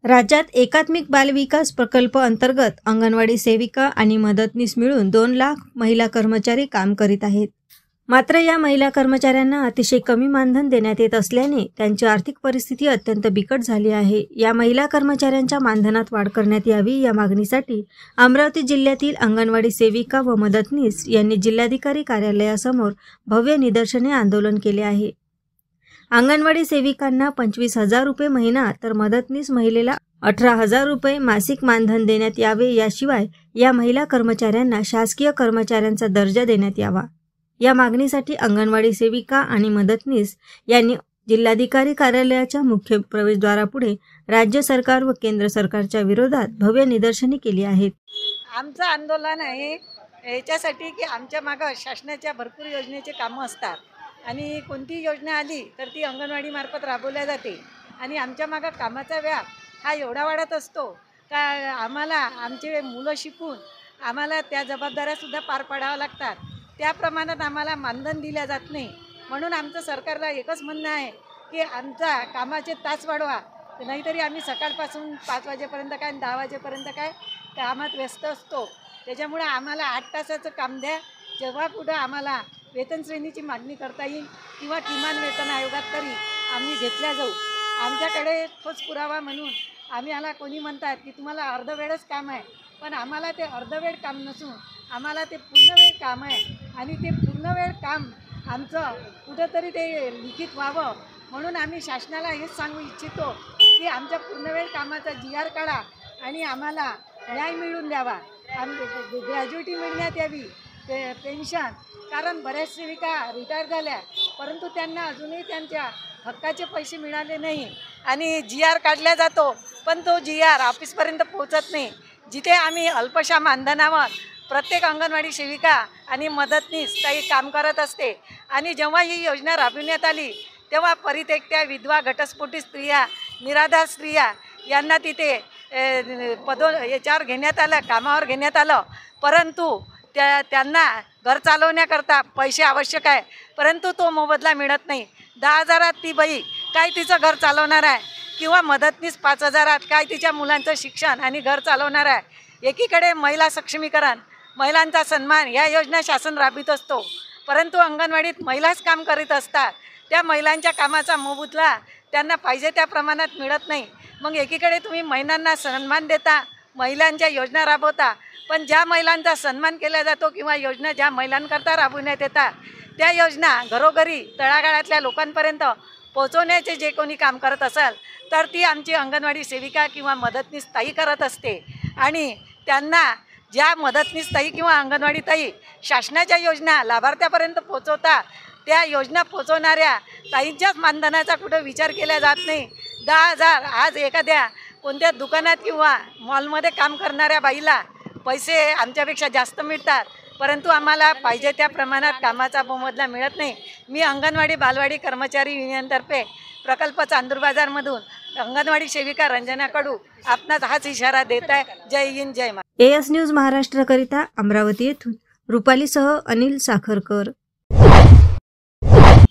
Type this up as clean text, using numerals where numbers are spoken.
राज्यात एकात्मिक बाल विकास प्रकल्प अंतर्गत अंगणवाडी सेविका आणि मदतनीस मिळून 2 लाख महिला कर्मचारी काम करीत आहेत। मात्र या महिला कर्मचाऱ्यांना अतिशय कमी मानधन देण्यात येत असल्याने त्यांची आर्थिक परिस्थिती अत्यंत बिकट झाली आहे। या महिला कर्मचाऱ्यांच्या मानधनात वाढ करण्यात यावी या मागणीसाठी अमरावती जिल्ह्यातील अंगणवाडी सेविका व मदतनीस यांनी जिल्हाधिकारी कार्यालयासमोर भव्य निदर्शने आंदोलन केले आहे। अंगणवाडी सेविकांना 25,000 रुपये महिना तर मदतनीस महिलेला 18,000 रुपये मासिक मानधन देण्यात यावे। याशिवाय या महिला कर्मचाऱ्यांना शासकीय कर्मचाऱ्यांचा दर्जा देण्यात यावा। या मागणीसाठी अंगणवाडी सेविका आणि मदतनीस यांनी जिल्हाधिकारी कार्यालयाच्या मुख्य प्रवेशद्वारापुढे राज्य सरकार व केंद्र सरकारच्या विरोधात भव्य निदर्शने केली आहेत। आमचं आंदोलन आहे याच्यासाठी की आमच्या मागे शासनाच्या भरपूर योजनेचे कामं असतात आणि कोणती योजना आली तर ती अंगणवाडी मार्फत राबवल्या जाते आणि आमच्या मागे कामाचा व्याप हा एवढा वाढत असतो का आम्हाला आमचे मुलं शिकून आम्हाला त्या जबाबदाऱ्यासुद्धा पार पाडाव्या लागतात। त्या प्रमाणात आम्हाला मानधन दिल्या जात नाही। म्हणून आमचं सरकारला एकच म्हणणं आहे की आमचा कामाचे तास वाढवा, नाहीतरी आम्ही सकाळपासून 5 वाजेपर्यंत काय 10 वाजेपर्यंत काय कामात व्यस्त असतो। त्याच्यामुळे आम्हाला 8 तासाचं काम द्या, जेव्हा पुढं आम्हाला वेतन श्रेणीची मागणी करता येईल किंवा किमान वेतन आयोगात तरी आम्ही घेतल्या जाऊ। आमच्याकडे ठोस पुरावा म्हणून आम्हाला कोणी म्हणतात की तुम्हाला अर्धवेळच काम आहे, पण आम्हाला ते अर्धवेळ काम नसून आम्हाला ते पूर्णवेळ काम आहे आणि ते पूर्णवेळ काम आमचं कुठंतरी ते लिखित व्हावं म्हणून आम्ही शासनाला हेच सांगू इच्छितो की आमच्या पूर्णवेळ कामाचा GR काढा आणि आम्हाला न्याय मिळवून द्यावा। ग्रॅज्युटी मिळण्यात यावी, पेन्शन, कारण बऱ्याच सेविका रिटायर झाल्या परंतु त्यांना अजूनही त्यांच्या हक्काचे पैसे मिळाले नाही आणि GR काढला जातो पण तो GR ऑफिसपर्यंत पोहोचत नाही। जिथे आम्ही अल्पशा मानधनावर प्रत्येक अंगणवाडी सेविका आणि मदतनीस ताई काम करत असते आणि जेव्हा ही योजना राबविण्यात आली तेव्हा परित्यक्त्या, विधवा, घटस्फोटित स्त्रिया, निराधार स्त्रिया यांना तिथे याच्यावर घेण्यात आलं, कामावर घेण्यात आलं, परंतु त्यांना घर चालवण्याकरता पैसे आवश्यक आहे परंतु तो मोबदला मिळत नाही। 10,000 ती बाई काय तिचं घर चालवणार आहे किंवा मदतनीस 5,000 काय तिच्या मुलांचं शिक्षण आणि घर चालवणार आहे। एकीकडे महिला सक्षमीकरण, महिलांचा सन्मान या योजना शासन राबवित असतो परंतु अंगणवाडीत महिलाच काम करीत असतात। त्या महिलांच्या कामाचा मोबदला त्यांना पाहिजे त्या प्रमाणात मिळत नाही। मग एकीकडे तुम्ही महिलांना सन्मान देता, महिलांच्या योजना राबवता, पण ज्या महिलांचा सन्मान केला जातो किंवा योजना ज्या महिलांकरता राबवण्यात येतात त्या योजना घरोघरी तळागाळातल्या लोकांपर्यंत पोहोचवण्याचे जे कोणी काम करत असेल तर ती आमची अंगणवाडी सेविका किंवा मदतनीस ताई करत असते आणि त्यांना ज्या मदतनीस ताई किंवा अंगणवाडी ताई शासनाच्या योजना लाभार्थ्यापर्यंत पोहोचवतात त्या योजना पोहोचवणाऱ्या ताईंच्याच मानधनाचा कुठं विचार केला जात नाही। 10,000 आज एखाद्या कोणत्या दुकानात किंवा मॉलमध्ये काम करणाऱ्या बाईला पैसे आमच्यापेक्षा जास्त मिळतात परंतु आम्हाला पाहिजे त्या प्रमाणात कामाचा मोबदला मिळत नाही। मी अंगणवाडी बालवाडी कर्मचारी युनियनतर्फे प्रकल्प चांदूर बाजारमधून अंगणवाडी सेविका रंजना कडू आपणास हाच इशारा देत आहे। जय हिंद, जय महाराष्ट्र। AS न्यूज महाराष्ट्रकरिता अमरावती येथून रुपालीसह अनिल साखरकर।